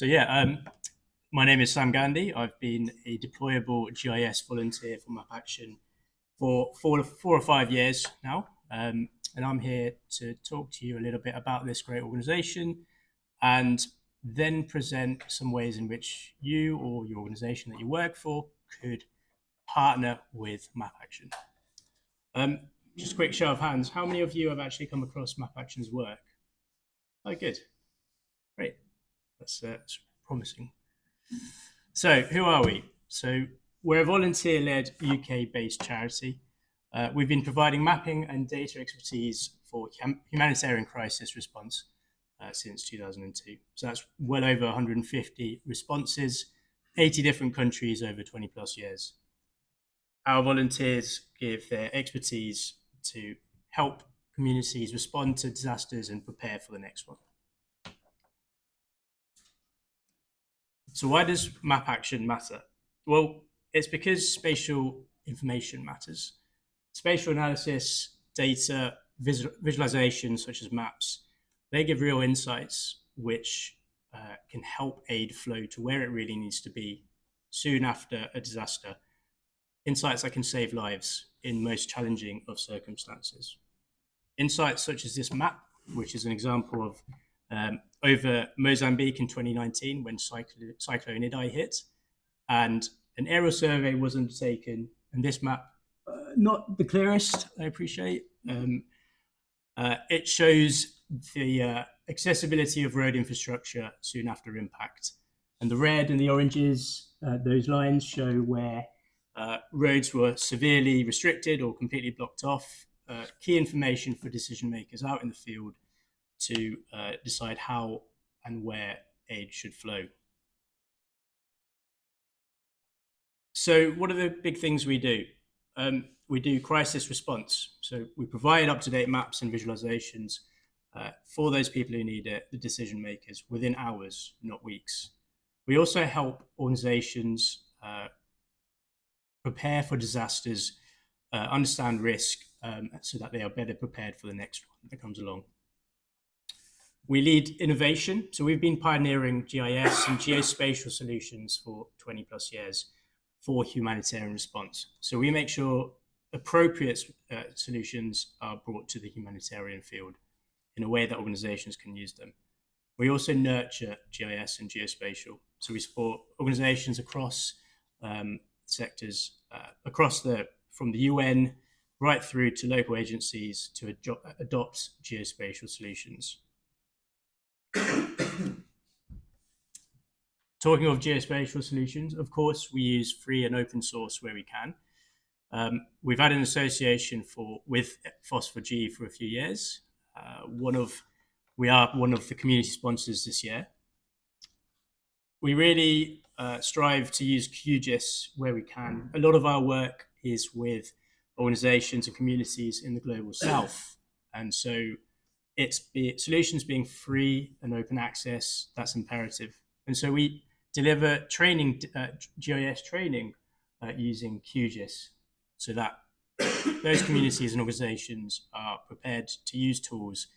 My name is Sam Gandhi. I've been a deployable GIS volunteer for MapAction for 4 or 5 years now. And I'm here to talk to you a little bit about this great organization and then present some ways in which you or your organization that you work for could partner with MapAction. Just a quick show of hands. How many of you have actually come across MapAction's work? Oh, good. Great. That's promising. So, who are we? So, we're a volunteer-led UK-based charity. We've been providing mapping and data expertise for humanitarian crisis response since 2002. So that's well over 150 responses, 80 different countries over 20 plus years. Our volunteers give their expertise to help communities respond to disasters and prepare for the next one. So why does MapAction matter? Well, it's because spatial information matters. Spatial analysis, data, visualization, such as maps, they give real insights which can help aid flow to where it really needs to be soon after a disaster. Insights that can save lives in most challenging of circumstances. Insights such as this map, which is an example of over Mozambique in 2019 when Cyclone Idai hit, and an aerial survey was undertaken, and this map, not the clearest, I appreciate. It shows the accessibility of road infrastructure soon after impact. And the red and the oranges, those lines show where roads were severely restricted or completely blocked off. Key information for decision makers out in the field to decide how and where aid should flow. So what are the big things we do? We do crisis response. So we provide up-to-date maps and visualizations for those people who need it, the decision makers, within hours, not weeks. We also help organizations prepare for disasters, understand risk, so that they are better prepared for the next one that comes along. We lead innovation. So we've been pioneering GIS and geospatial solutions for 20 plus years for humanitarian response. So we make sure appropriate solutions are brought to the humanitarian field in a way that organizations can use them. We also nurture GIS and geospatial. So we support organizations across sectors, from the UN right through to local agencies to adopt geospatial solutions. Talking of geospatial solutions, of course, we use free and open source where we can. We've had an association with Phos4G for a few years. We are one of the community sponsors this year. We really strive to use QGIS where we can. A lot of our work is with organizations and communities in the global south. And so solutions being free and open access, that's imperative. And so we deliver training, GIS training using QGIS so that those communities and organizations are prepared to use tools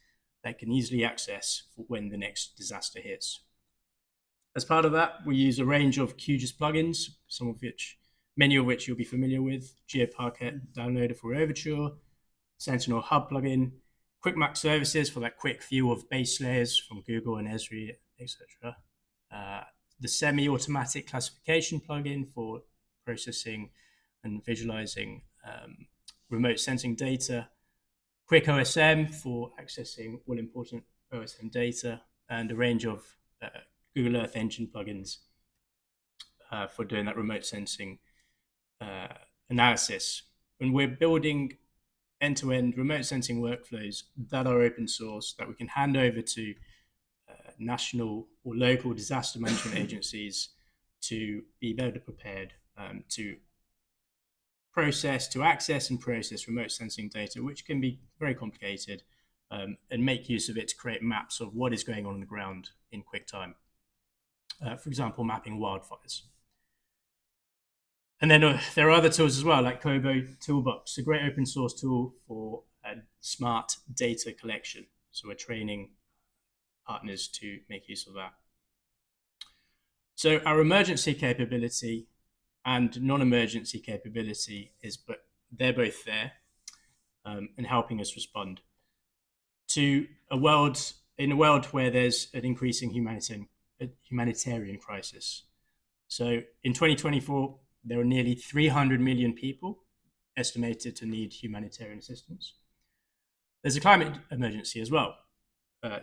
that can easily access for when the next disaster hits. As part of that, we use a range of QGIS plugins, many of which you'll be familiar with: GeoParquet Downloader for Overture, Sentinel Hub plugin, Quick Map Services for that quick view of base layers from Google and Esri, etc. The semi-automatic classification plugin for processing and visualizing remote sensing data, Quick OSM for accessing all important OSM data, and a range of Google Earth Engine plugins for doing that remote sensing analysis. And we're building end-to-end remote sensing workflows that are open source that we can hand over to national or local disaster management agencies to be better prepared to access and process remote sensing data, which can be very complicated, and make use of it to create maps of what is going on the ground in quick time. For example, mapping wildfires. And then there are other tools as well, like Kobo Toolbox, a great open source tool for smart data collection. So we're training partners to make use of that. So our emergency capability and non-emergency capability but they're both there and helping us respond to a world where there's an increasing humanitarian crisis. So in 2024, there are nearly 300 million people estimated to need humanitarian assistance. There's a climate emergency as well.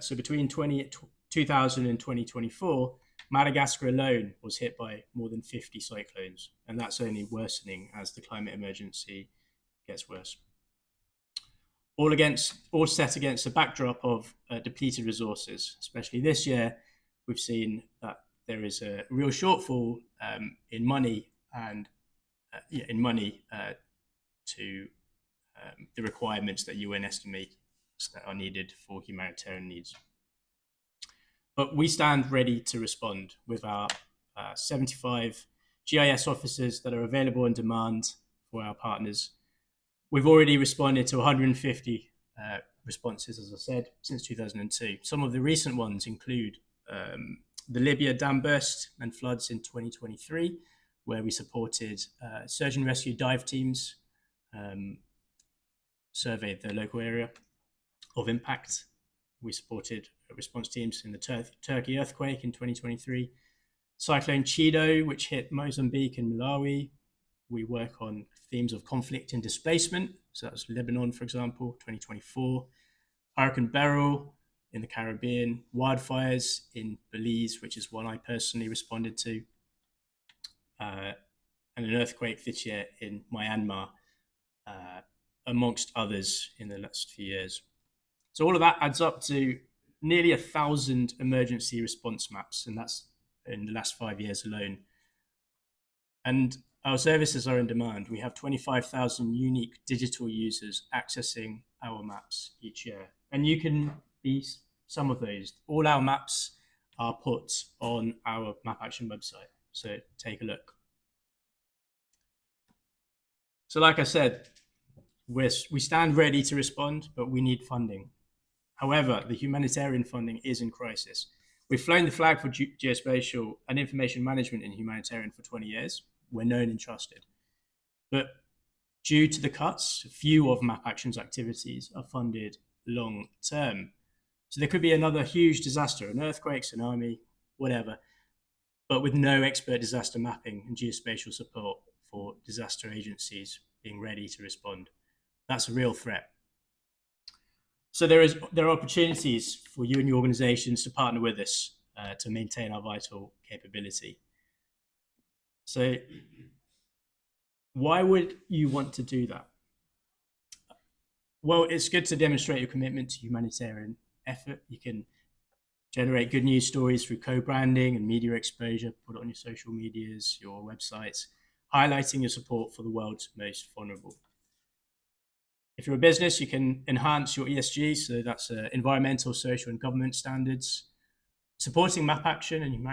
So between 2000 and 2024, Madagascar alone was hit by more than 50 cyclones, and that's only worsening as the climate emergency gets worse. All set against a backdrop of depleted resources. Especially this year, we've seen that there is a real shortfall in money to the requirements that UN estimates that are needed for humanitarian needs. But we stand ready to respond with our 75 GIS officers that are available on demand for our partners. We've already responded to 150 responses, as I said, since 2002. Some of the recent ones include the Libya dam burst and floods in 2023, where we supported search and rescue dive teams, surveyed the local area of impact. We supported response teams in the Turkey earthquake in 2023. Cyclone Chido, which hit Mozambique and Malawi. We work on themes of conflict and displacement. So that was Lebanon, for example, 2024. Hurricane Beryl in the Caribbean. Wildfires in Belize, which is one I personally responded to. And an earthquake this year in Myanmar, amongst others in the last few years. So all of that adds up to nearly 1,000 emergency response maps, and that's in the last 5 years alone. And our services are in demand. We have 25,000 unique digital users accessing our maps each year. And you can be some of those. All our maps are put on our MapAction website. So take a look. So like I said, we stand ready to respond, but we need funding. However, the humanitarian funding is in crisis. We've flown the flag for geospatial and information management in humanitarian for 20 years. We're known and trusted. But due to the cuts, few of MapAction's activities are funded long term. So there could be another huge disaster, an earthquake, tsunami, whatever, but with no expert disaster mapping and geospatial support for disaster agencies being ready to respond. That's a real threat. So there are opportunities for you and your organizations to partner with us to maintain our vital capability. So why would you want to do that? Well, it's good to demonstrate your commitment to humanitarian effort. You can generate good news stories through co-branding and media exposure, put it on your social medias, your websites, highlighting your support for the world's most vulnerable. If you're a business, you can enhance your ESG, so that's environmental, social, and governance standards. Supporting MapAction and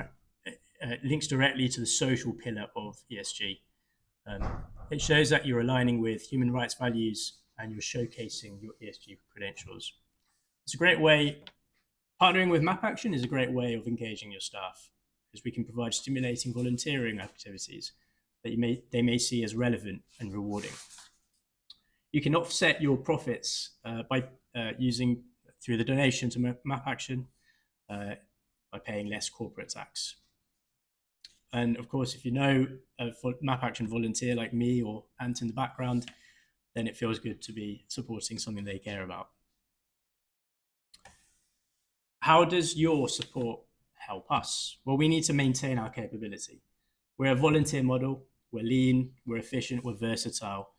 links directly to the social pillar of ESG. It shows that you're aligning with human rights values and you're showcasing your ESG credentials. It's a great way. Partnering with MapAction is a great way of engaging your staff, because we can provide stimulating volunteering activities that they may see as relevant and rewarding. You can offset your profits by using through the donation to MapAction by paying less corporate tax. And of course, if you know a MapAction volunteer like me or Ant in the background, then it feels good to be supporting something they care about. How does your support help us? Well, we need to maintain our capability. We're a volunteer model, we're lean, we're efficient, we're versatile.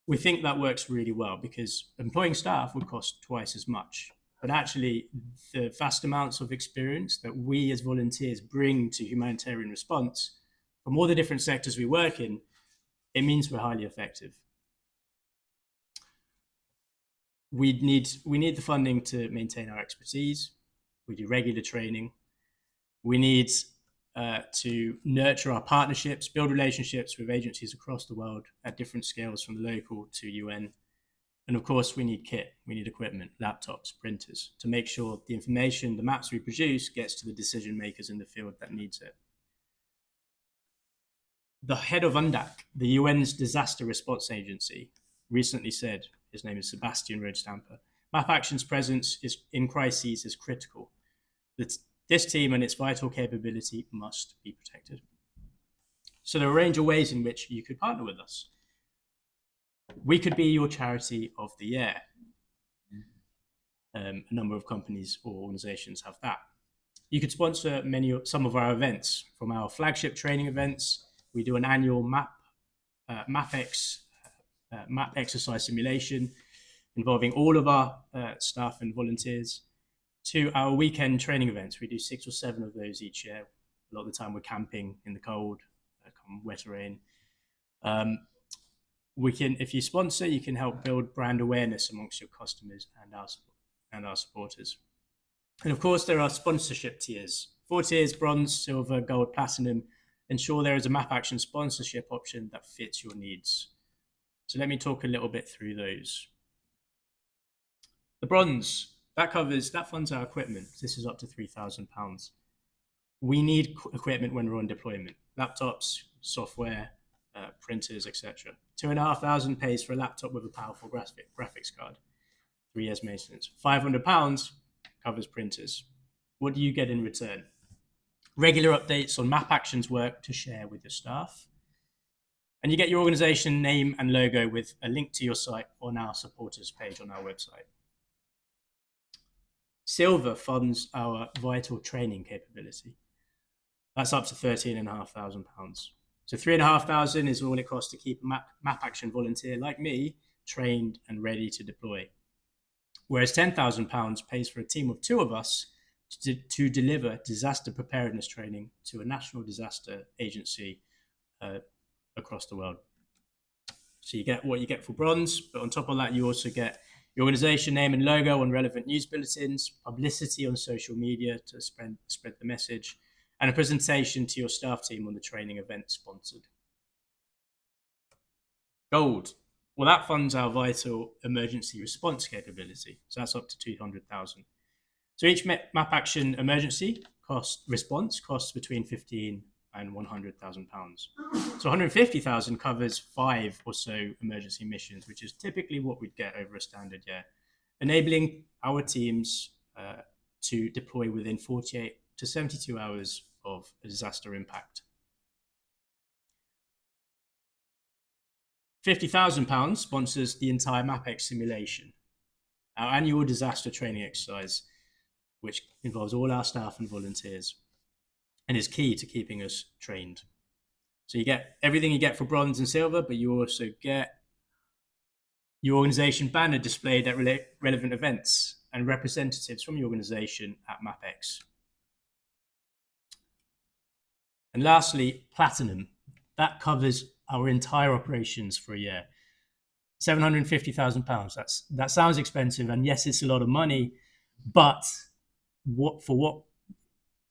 We think that works really well because employing staff would cost twice as much. But actually, the vast amounts of experience that we as volunteers bring to humanitarian response from all the different sectors we work in, it means we're highly effective. We need the funding to maintain our expertise. We do regular training. We need to nurture our partnerships, build relationships with agencies across the world at different scales from the local to UN. And of course, we need kit, we need equipment, laptops, printers, to make sure the information, the maps we produce gets to the decision makers in the field that needs it. The head of UNDAC, the UN's disaster response agency, recently said, his name is Sebastian Rodstamper, MapAction's presence in crises is critical. This team and its vital capability must be protected. So there are a range of ways in which you could partner with us. We could be your charity of the year. A number of companies or organizations have that. You could sponsor some of our events. From our flagship training events, we do an annual map exercise simulation involving all of our staff and volunteers, to our weekend training events. We do 6 or 7 of those each year. A lot of the time we're camping in the cold, wet rain. If you sponsor, you can help build brand awareness amongst your customers and our supporters. And of course, there are sponsorship tiers. 4 tiers: bronze, silver, gold, platinum. Ensure there is a MapAction sponsorship option that fits your needs. So let me talk a little bit through those. The bronze, that funds our equipment. This is up to £3,000. We need equipment when we're on deployment: laptops, software, printers, etc. £2,500 pays for a laptop with a powerful graphics card. 3 years maintenance. £500 covers printers. What do you get in return? Regular updates on MapAction's work to share with your staff. And you get your organization name and logo with a link to your site on our supporters page on our website. Silver funds our vital training capability. That's up to £13,500. So £3,500 is all it costs to keep a MapAction volunteer like me trained and ready to deploy. Whereas £10,000 pays for a team of 2 of us to deliver disaster preparedness training to a national disaster agency across the world. So you get what you get for bronze, but on top of that, you also get your organization name and logo on relevant news bulletins, publicity on social media to spread the message, and a presentation to your staff team on the training event sponsored. Gold. Well, that funds our vital emergency response capability. So that's up to £200,000. So each MapAction emergency response costs between £15,000 and £100,000. So £150,000 covers 5 or so emergency missions, which is typically what we'd get over a standard year, enabling our teams to deploy within 48 to 72 hours of a disaster impact. £50,000 sponsors the entire MapX simulation, our annual disaster training exercise, which involves all our staff and volunteers and is key to keeping us trained. So you get everything you get for bronze and silver, but you also get your organization banner displayed at relevant events and representatives from your organization at MapX. And lastly, platinum. That covers our entire operations for a year. £750,000. That sounds expensive, and yes, it's a lot of money, but for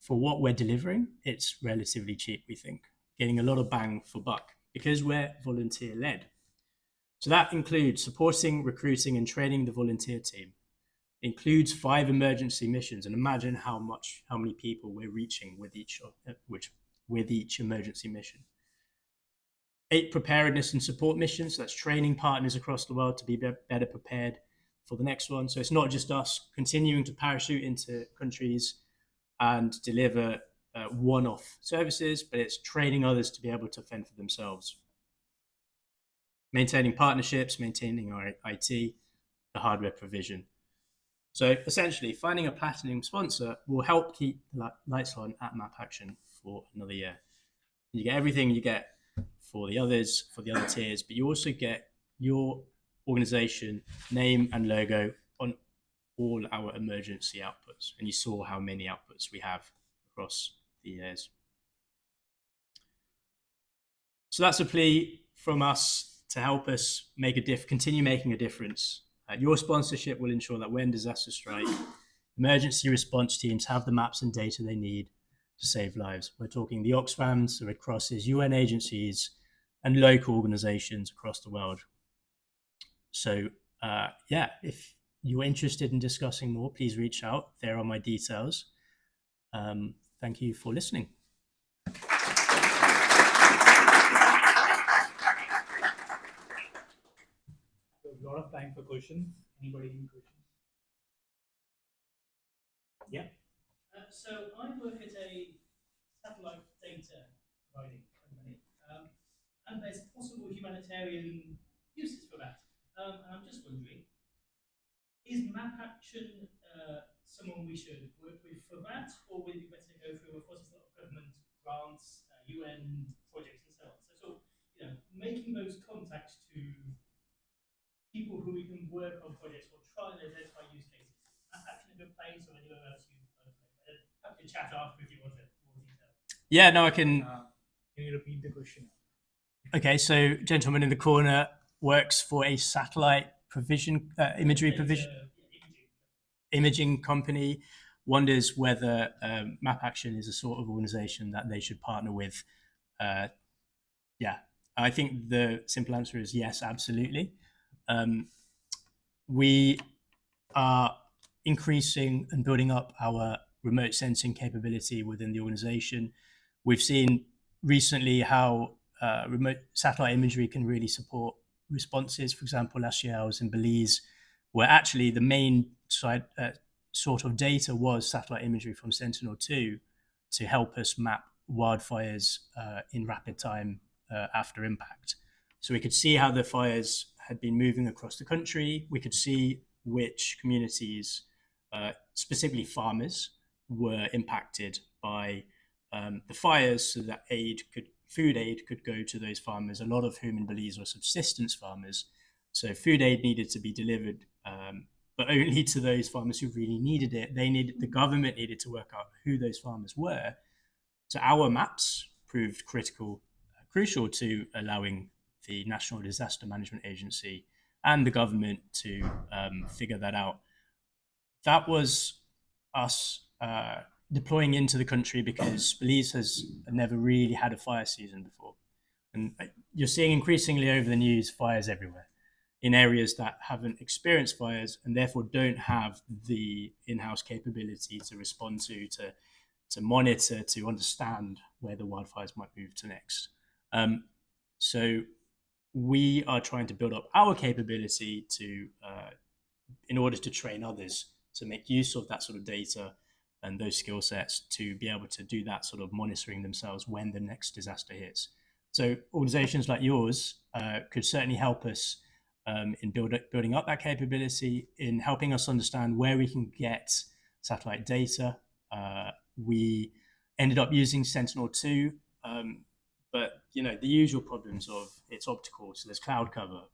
what we're delivering, it's relatively cheap, we think, getting a lot of bang for buck because we're volunteer led. So that includes supporting, recruiting, and training the volunteer team. It includes 5 emergency missions, and imagine how many people we're reaching with each emergency mission. 8 preparedness and support missions. That's training partners across the world to be better prepared for the next one. So it's not just us continuing to parachute into countries and deliver one-off services, but it's training others to be able to fend for themselves. Maintaining partnerships, maintaining our IT, the hardware provision. So essentially, finding a platinum sponsor will help keep the lights on at MapAction for another year. You get everything you get for the other tiers, but you also get your organization name and logo on all our emergency outputs. And you saw how many outputs we have across the years. So that's a plea from us to help us continue making a difference. Your sponsorship will ensure that when disasters strike, emergency response teams have the maps and data they need to save lives. We're talking the Oxfams, the Red Crosses, UN agencies, and local organizations across the world. So if you're interested in discussing more, please reach out. There are my details. Thank you for listening. lot of time for questions. Anybody any questions? Yeah. So I work at a satellite data providing company, and there's possible humanitarian uses for that. And I'm just wondering, is MapAction someone we should work with for that, or would it be better to go through, of course, there's a lot of government grants, UN projects, and so on. So, making those contacts to people who we can work on projects or try and identify use cases. MapAction a good place, or anywhere else you have to chat after if you want it more detail. Yeah, no, I can. Can you repeat the question? Okay, so gentleman in the corner works for a satellite provision, imagery provision, imaging company. Wonders whether MapAction is a sort of organization that they should partner with. Yeah, I think the simple answer is yes, absolutely. We are increasing and building up our remote sensing capability within the organization. We've seen recently how remote satellite imagery can really support responses. For example, last year I was in Belize, where actually the main sort of data was satellite imagery from Sentinel-2 to help us map wildfires in rapid time after impact. So we could see how the fires had been moving across the country. We could see which communities, specifically farmers, were impacted by the fires, so that food aid could go to those farmers, a lot of whom in Belize were subsistence farmers. So food aid needed to be delivered, but only to those farmers who really needed it. The government needed to work out who those farmers were. So our maps proved crucial to allowing the National Disaster Management Agency and the government to figure that out. That was us deploying into the country because Belize has never really had a fire season before. And you're seeing increasingly over the news fires everywhere in areas that haven't experienced fires and therefore don't have the in-house capability to respond to monitor, to understand where the wildfires might move to next. So we are trying to build up our capability in order to train others to make use of that sort of data and those skill sets to be able to do that sort of monitoring themselves when the next disaster hits. So organizations like yours could certainly help us in building up that capability, in helping us understand where we can get satellite data. We ended up using Sentinel-2, but the usual problems of it's optical, so there's cloud cover.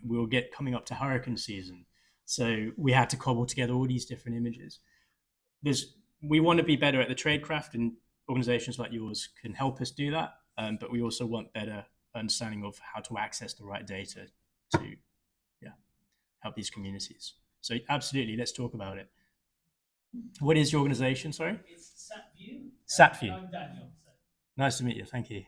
We'll get coming up to hurricane season, so we had to cobble together all these different images. We want to be better at the tradecraft, and organizations like yours can help us do that. But we also want better understanding of how to access the right data to help these communities. So absolutely, let's talk about it. What is your organization? Sorry? It's SatView. SatView. I'm Daniel. So. Nice to meet you. Thank you.